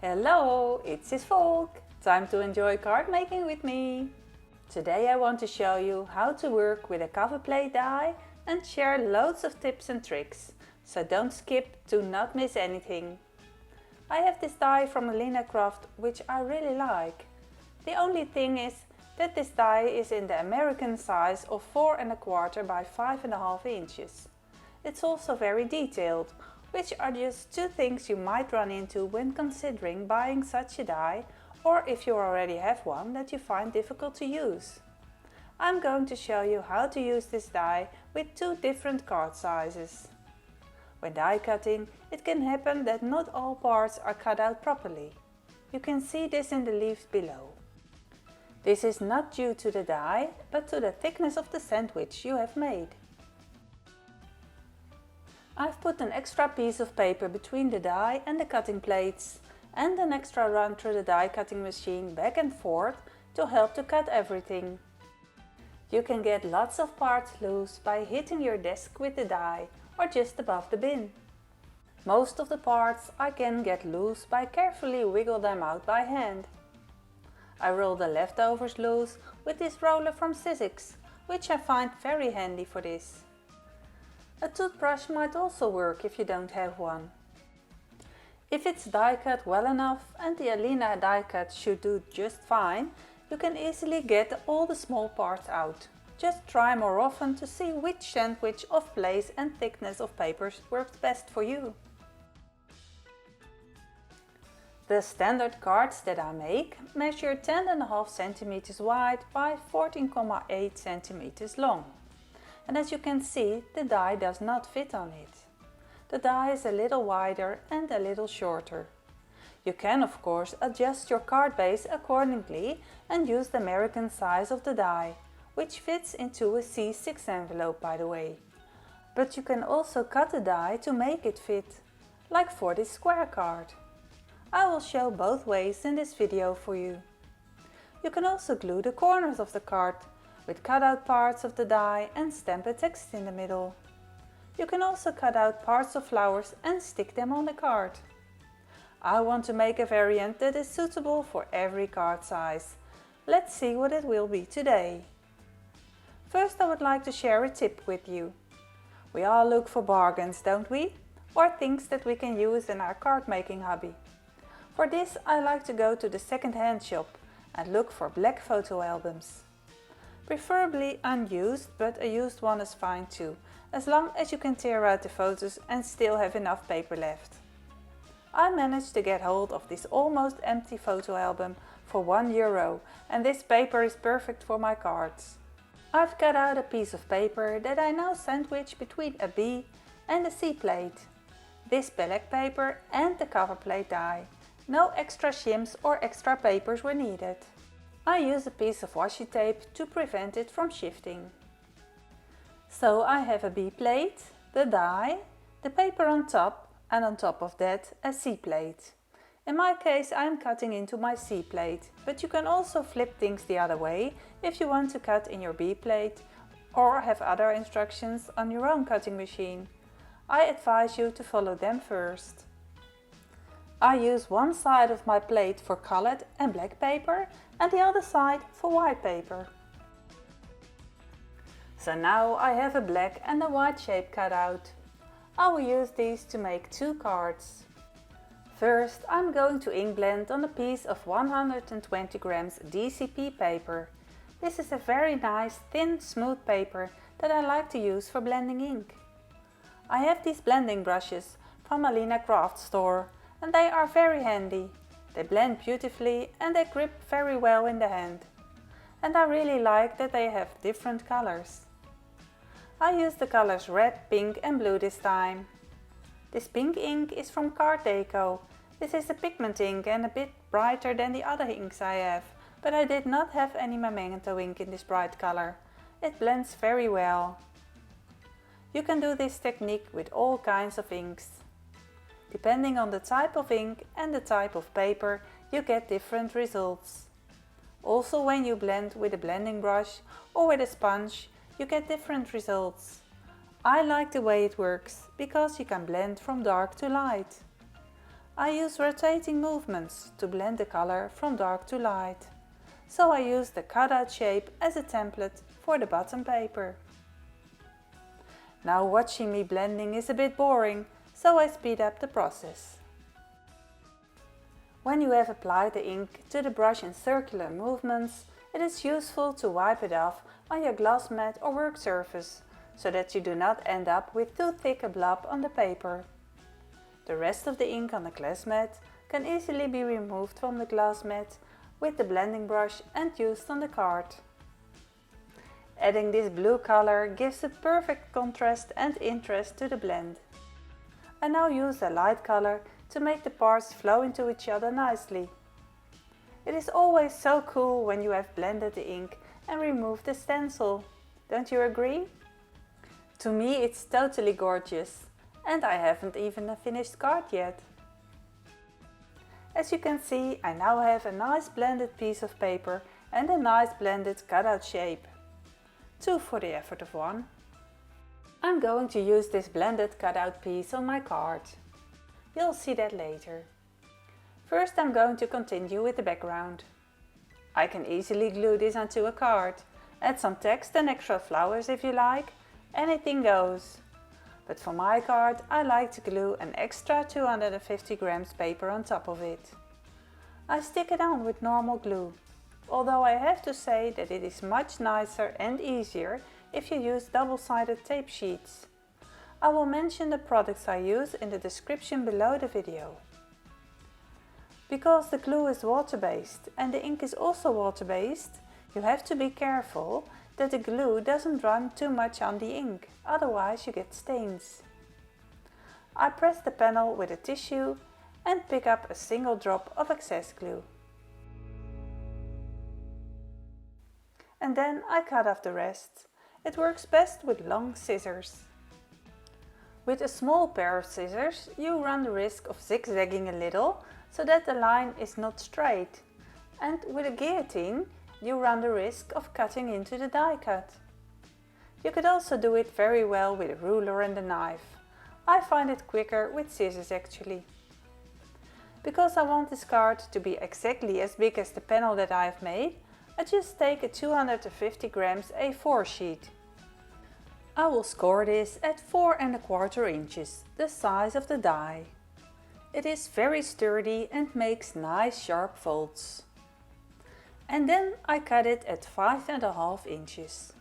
Hello, it's Cisvolk. Time to enjoy card making with me. Today I want to show you how to work with a cover plate die and share loads of tips and tricks. So don't skip to not miss anything. I have this die from Alinacraft which I really like. The only thing is that this die is in the American size of 4¼ by 5½ inches. It's also very detailed, which are just two things you might run into when considering buying such a die, or if you already have one that you find difficult to use. I'm going to show you how to use this die with two different card sizes. When die cutting, it can happen that not all parts are cut out properly. You can see this in the leaves below. This is not due to the die, but to the thickness of the sandwich you have made. I've put an extra piece of paper between the die and the cutting plates and an extra run through the die cutting machine back and forth to help to cut everything. You can get lots of parts loose by hitting your desk with the die or just above the bin. Most of the parts I can get loose by carefully wiggle them out by hand. I roll the leftovers loose with this roller from Cisvolk, which I find very handy for this. A toothbrush might also work if you don't have one. If it's die cut well enough, and the Alina die cut should do just fine, you can easily get all the small parts out. Just try more often to see which sandwich of place and thickness of papers works best for you. The standard cards that I make measure 10½ centimeters wide by 14,8 centimeters long. And as you can see, the die does not fit on it. The die is a little wider and a little shorter. You can of course adjust your card base accordingly and use the American size of the die, which fits into a C6 envelope by the way. But you can also cut the die to make it fit, like for this square card. I will show both ways in this video for you. You can also glue the corners of the card with cut out parts of the die and stamp a text in the middle. You can also cut out parts of flowers and stick them on the card. I want to make a variant that is suitable for every card size. Let's see what it will be today. First I would like to share a tip with you. We all look for bargains, don't we? Or things that we can use in our card making hobby. For this I like to go to the second-hand shop and look for black photo albums. Preferably unused, but a used one is fine too, as long as you can tear out the photos and still have enough paper left. I managed to get hold of this almost empty photo album for €1 and this paper is perfect for my cards. I've cut out a piece of paper that I now sandwich between a B and a C plate. This black paper and the cover plate die. No extra shims or extra papers were needed. I use a piece of washi tape to prevent it from shifting. So I have a B plate, the die, the paper on top and on top of that a C plate. In my case I am cutting into my C plate, but you can also flip things the other way if you want to cut in your B plate or have other instructions on your own cutting machine. I advise you to follow them first. I use one side of my plate for colored and black paper and the other side for white paper. So now I have a black and a white shape cut out. I will use these to make two cards. First I'm going to ink blend on a piece of 120 grams DCP paper. This is a very nice thin smooth paper that I like to use for blending ink. I have these blending brushes from Alinacraft store and they are very handy. They blend beautifully and they grip very well in the hand. And I really like that they have different colors. I use the colors red, pink and blue this time. This pink ink is from CARDMAKING. This is a pigment ink and a bit brighter than the other inks I have, but I did not have any memento ink in this bright color. It blends very well. You can do this technique with all kinds of inks. Depending on the type of ink and the type of paper, you get different results. Also when you blend with a blending brush or with a sponge, you get different results. I like the way it works, because you can blend from dark to light. I use rotating movements to blend the color from dark to light. So I use the cutout shape as a template for the bottom paper. Now watching me blending is a bit boring, so I speed up the process. When you have applied the ink to the brush in circular movements, it is useful to wipe it off on your glass mat or work surface, so that you do not end up with too thick a blob on the paper. The rest of the ink on the glass mat can easily be removed from the glass mat with the blending brush and used on the card. Adding this blue color gives a perfect contrast and interest to the blend. I now use a light color to make the parts flow into each other nicely. It is always so cool when you have blended the ink and removed the stencil. Don't you agree? To me it's totally gorgeous, and I haven't even a finished card yet. As you can see, I now have a nice blended piece of paper and a nice blended cutout shape. 2 for the effort of 1. I'm going to use this blended cutout piece on my card. You'll see that later. First I'm going to continue with the background. I can easily glue this onto a card. Add some text and extra flowers if you like. Anything goes. But for my card I like to glue an extra 250 grams paper on top of it. I stick it on with normal glue, although I have to say that it is much nicer and easier if you use double-sided tape sheets. I will mention the products I use in the description below the video. Because the glue is water-based and the ink is also water-based, you have to be careful that the glue doesn't run too much on the ink, otherwise you get stains. I press the panel with a tissue and pick up a single drop of excess glue. And then I cut off the rest. It works best with long scissors. With a small pair of scissors you run the risk of zigzagging a little so that the line is not straight. And with a guillotine you run the risk of cutting into the die cut. You could also do it very well with a ruler and a knife. I find it quicker with scissors actually. Because I want this card to be exactly as big as the panel that I have made, I just take a 250 grams A4 sheet. I will score this at 4¼ inches, the size of the die. It is very sturdy and makes nice sharp folds. And then I cut it at 5½ inches.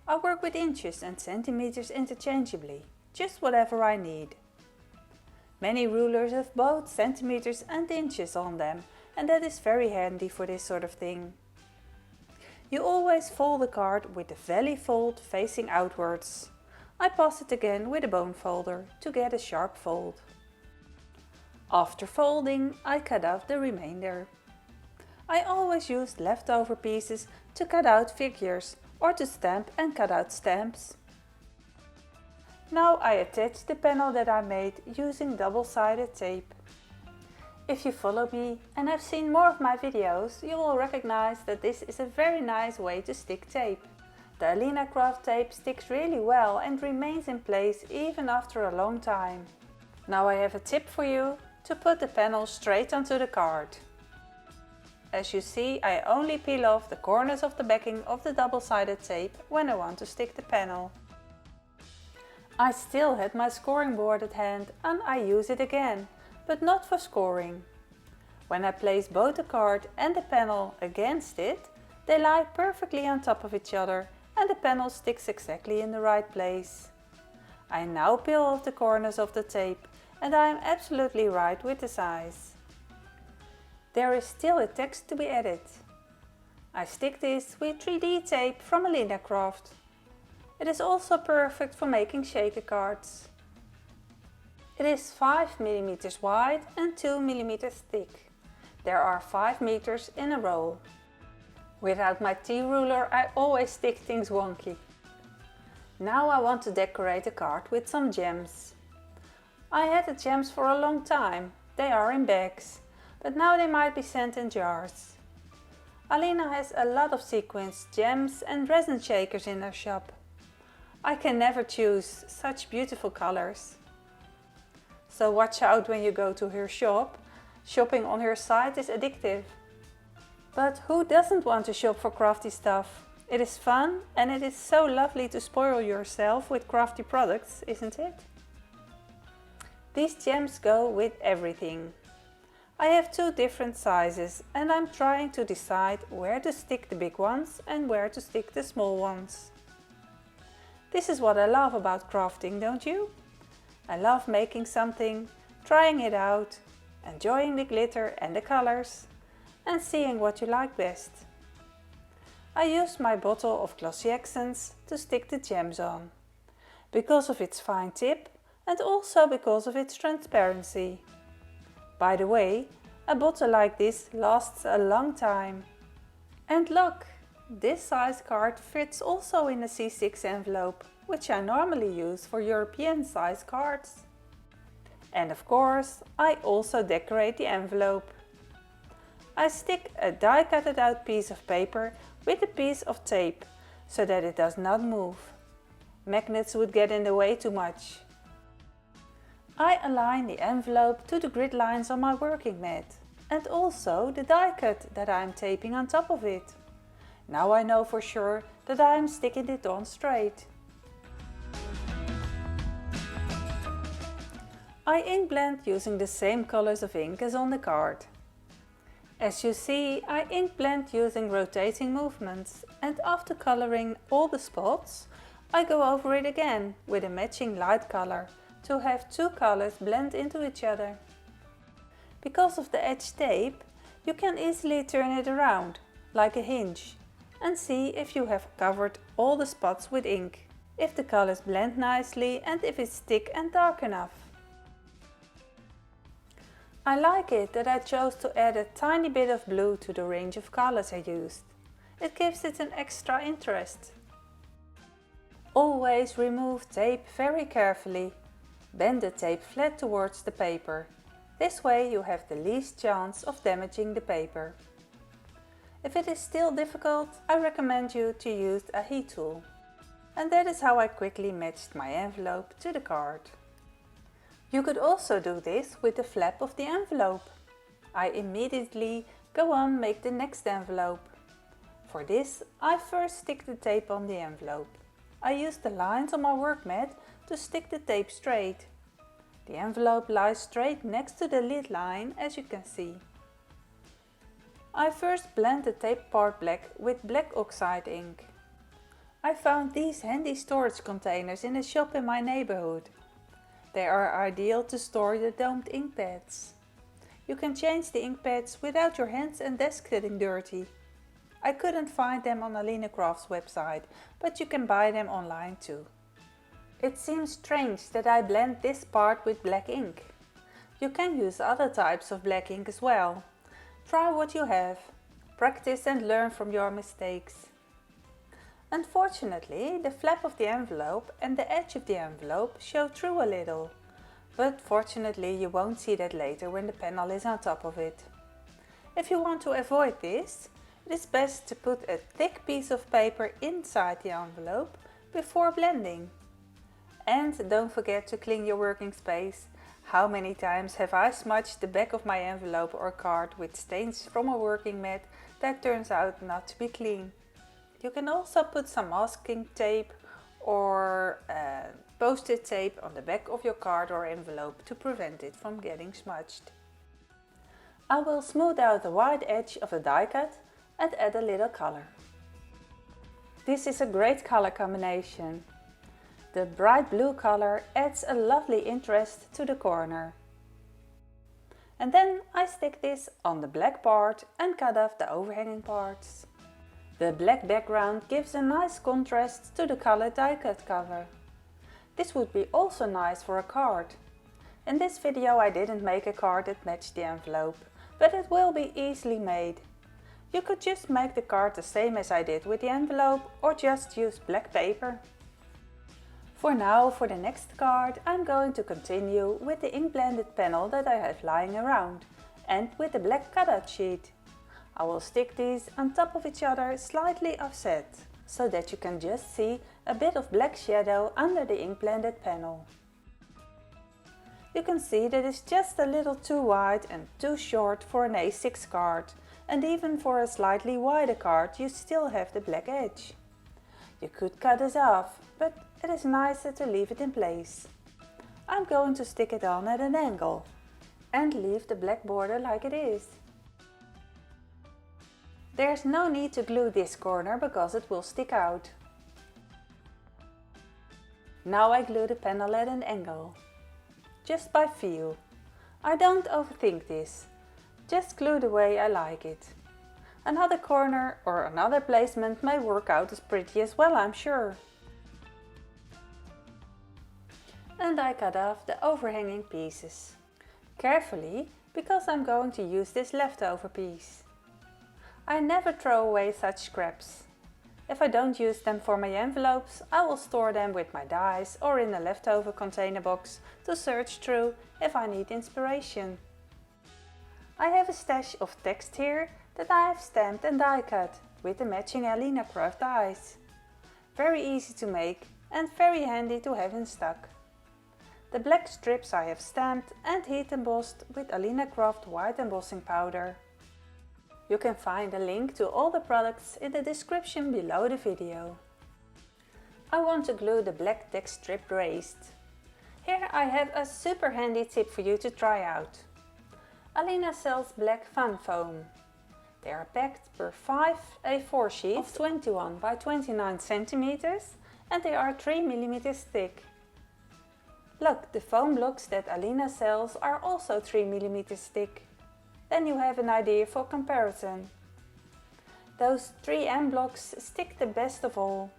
I work with inches and centimeters interchangeably, just whatever I need. Many rulers have both centimeters and inches on them, and that is very handy for this sort of thing. You always fold the card with the valley fold facing outwards. I pass it again with a bone folder to get a sharp fold. After folding, I cut out the remainder. I always use leftover pieces to cut out figures or to stamp and cut out stamps. Now I attach the panel that I made using double-sided tape. If you follow me and have seen more of my videos, you will recognize that this is a very nice way to stick tape. The Alinacraft tape sticks really well and remains in place even after a long time. Now I have a tip for you to put the panel straight onto the card. As you see, I only peel off the corners of the backing of the double-sided tape when I want to stick the panel. I still had my scoring board at hand and I use it again, but not for scoring. When I place both the card and the panel against it, they lie perfectly on top of each other and the panel sticks exactly in the right place. I now peel off the corners of the tape and I am absolutely right with the size. There is still a text to be added. I stick this with 3D tape from Alinacraft. It is also perfect for making shaker cards. It is 5 mm wide and 2 mm thick. There are 5 meters in a roll. Without my T-ruler I always stick things wonky. Now I want to decorate the card with some gems. I had the gems for a long time. They are in bags, but now they might be sent in jars. Alina has a lot of sequins, gems and resin shakers in her shop. I can never choose such beautiful colors. so watch out when you go to her shop. Shopping on her site is addictive. But who doesn't want to shop for crafty stuff? It is fun and it is so lovely to spoil yourself with crafty products, isn't it? These gems go with everything. I have 2 different sizes and I'm trying to decide where to stick the big ones and where to stick the small ones. This is what I love about crafting, don't you? I love making something, trying it out, enjoying the glitter and the colors, and seeing what you like best. I used my bottle of glossy accents to stick the gems on, because of its fine tip and also because of its transparency. By the way, a bottle like this lasts a long time. And look, this size card fits also in a C6 envelope, which I normally use for European size cards. And of course, I also decorate the envelope. I stick a die cutted out piece of paper with a piece of tape, so that it does not move. Magnets would get in the way too much. I align the envelope to the grid lines on my working mat and also the die cut that I am taping on top of it. Now I know for sure that I am sticking it on straight. I ink blend using the same colors of ink as on the card. As you see, I ink blend using rotating movements, and after coloring all the spots, I go over it again with a matching light color to have 2 colors blend into each other. Because of the edge tape, you can easily turn it around, like a hinge, and see if you have covered all the spots with ink, if the colors blend nicely and if it's thick and dark enough. I like it that I chose to add a tiny bit of blue to the range of colors I used. It gives it an extra interest. Always remove tape very carefully. Bend the tape flat towards the paper. This way you have the least chance of damaging the paper. If it is still difficult, I recommend you to use a heat tool. And that is how I quickly matched my envelope to the card. You could also do this with the flap of the envelope. I immediately go on make the next envelope. For this, I first stick the tape on the envelope. I use the lines on my work mat to stick the tape straight. The envelope lies straight next to the lid line, as you can see. I first blend the tape part black with black oxide ink. I found these handy storage containers in a shop in my neighborhood. They are ideal to store the domed ink pads. You can change the ink pads without your hands and desk getting dirty. I couldn't find them on Alinacraft's website, but you can buy them online too. It seems strange that I blend this part with black ink. You can use other types of black ink as well. Try what you have. Practice and learn from your mistakes. Unfortunately, the flap of the envelope and the edge of the envelope show through a little, but fortunately you won't see that later when the panel is on top of it. If you want to avoid this, it is best to put a thick piece of paper inside the envelope before blending. And don't forget to clean your working space. How many times have I smudged the back of my envelope or card with stains from a working mat that turns out not to be clean? You can also put some masking tape or post-it tape on the back of your card or envelope to prevent it from getting smudged. I will smooth out the white edge of the die cut and add a little color. This is a great color combination. The bright blue color adds a lovely interest to the corner. And then I stick this on the black part and cut off the overhanging parts. The black background gives a nice contrast to the colored die cut cover. This would be also nice for a card. In this video I didn't make a card that matched the envelope, but it will be easily made. You could just make the card the same as I did with the envelope or just use black paper. For now, for the next card, I'm going to continue with the ink blended panel that I have lying around and with the black cutout sheet. I will stick these on top of each other slightly offset, so that you can just see a bit of black shadow under the ink blended panel. you can see that it's just a little too wide and too short for an A6 card, and even for a slightly wider card you still have the black edge. You could cut it off, but it is nicer to leave it in place. I'm going to stick it on at an angle and leave the black border like it is. There's no need to glue this corner because it will stick out. Now I glue the panel at an angle, just by feel. I don't overthink this, just glue the way I like it. Another corner or another placement may work out as pretty as well, I'm sure. And I cut off the overhanging pieces. Carefully, because I'm going to use this leftover piece. I never throw away such scraps. If I don't use them for my envelopes, I will store them with my dies or in a leftover container box to search through if I need inspiration. I have a stash of text here that I have stamped and die cut with the matching Alinacraft dies. Very easy to make and very handy to have in stock. The black strips I have stamped and heat embossed with Alinacraft white embossing powder. You can find a link to all the products in the description below the video. I want to glue the black text strip raised. Here I have a super handy tip for you to try out. Alina sells black fun foam. They are packed per 5 A4 sheets of 21 by 29 centimeters and they are 3 millimeters thick. Look, the foam blocks that Alina sells are also 3 millimeters thick. Then you have an idea for comparison. Those 3M blocks stick the best of all.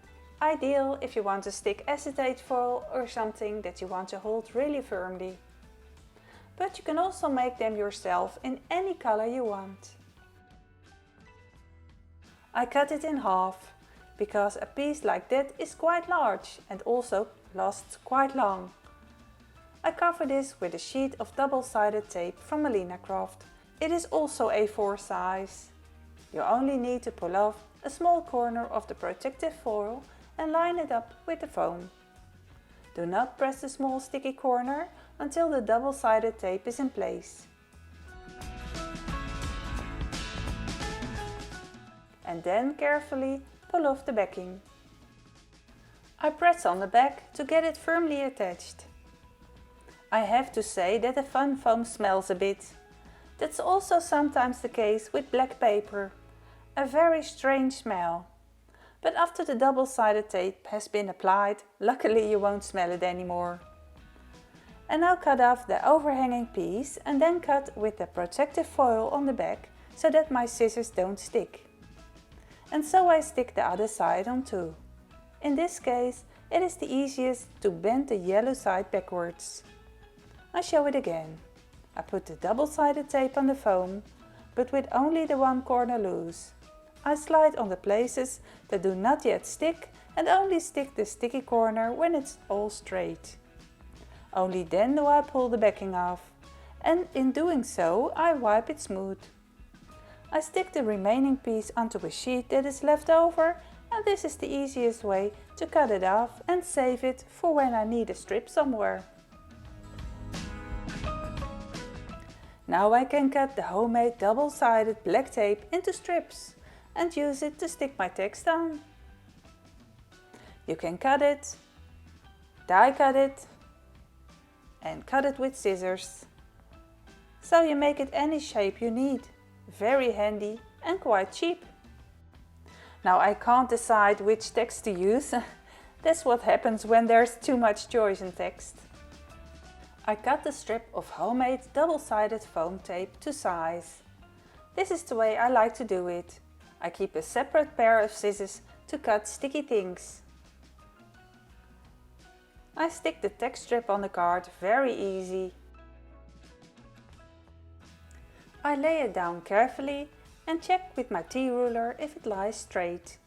Ideal if you want to stick acetate foil or something that you want to hold really firmly. But you can also make them yourself in any color you want. I cut it in half, because a piece like that is quite large and also lasts quite long. I cover this with a sheet of double-sided tape from Alinacraft. It is also A4 size. You only need to pull off a small corner of the protective foil and line it up with the foam. Do not press the small sticky corner until the double-sided tape is in place. And then carefully pull off the backing. I press on the back to get it firmly attached. I have to say that the fun foam smells a bit. That's also sometimes the case with black paper. A very strange smell. But after the double-sided tape has been applied, luckily you won't smell it anymore. And now cut off the overhanging piece and then cut with the protective foil on the back so that my scissors don't stick. And so I stick the other side on too. In this case, it is the easiest to bend the yellow side backwards. I show it again. I put the double-sided tape on the foam, but with only the one corner loose. I slide on the places that do not yet stick and only stick the sticky corner when it's all straight. Only then do I pull the backing off, and in doing so I wipe it smooth. I stick the remaining piece onto a sheet that is left over, and this is the easiest way to cut it off and save it for when I need a strip somewhere. Now I can cut the homemade double-sided black tape into strips and use it to stick my text on. You can cut it, die cut it and cut it with scissors. So you make it any shape you need. Very handy and quite cheap. Now I can't decide which text to use. That's what happens when there's too much choice in text. I cut the strip of homemade double-sided foam tape to size. This is the way I like to do it. I keep a separate pair of scissors to cut sticky things. I stick the text strip on the card very easy. I lay it down carefully and check with my T-ruler if it lies straight.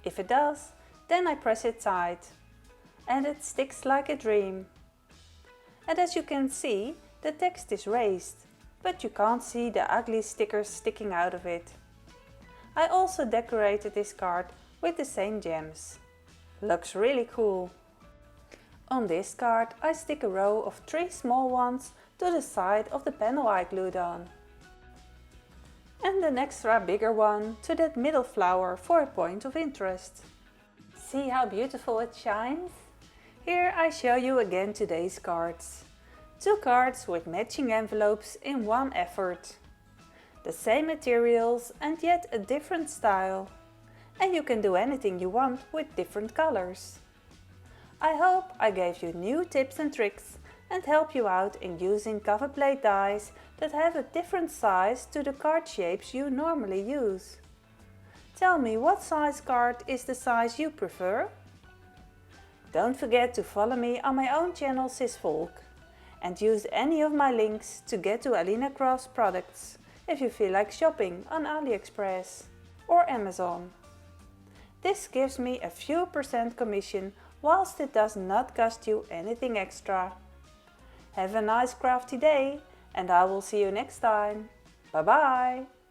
If it does, then I press it tight and it sticks like a dream. And as you can see, the text is raised, but you can't see the ugly stickers sticking out of it. I also decorated this card with the same gems. Looks really cool. On this card I stick a row of 3 small ones to the side of the panel I glued on. And an extra bigger one to that middle flower for a point of interest. See how beautiful it shines? Here I show you again today's cards. 2 cards with matching envelopes in one effort. The same materials and yet a different style. And you can do anything you want with different colors. I hope I gave you new tips and tricks and help you out in using cover plate dies that have a different size to the card shapes you normally use. Tell me what size card is the size you prefer? Don't forget to follow me on my own channel Cisvolk and use any of my links to get to Alinacraft's products if you feel like shopping on AliExpress or Amazon. This gives me a few % commission whilst it does not cost you anything extra. Have a nice crafty day and I will see you next time. Bye bye!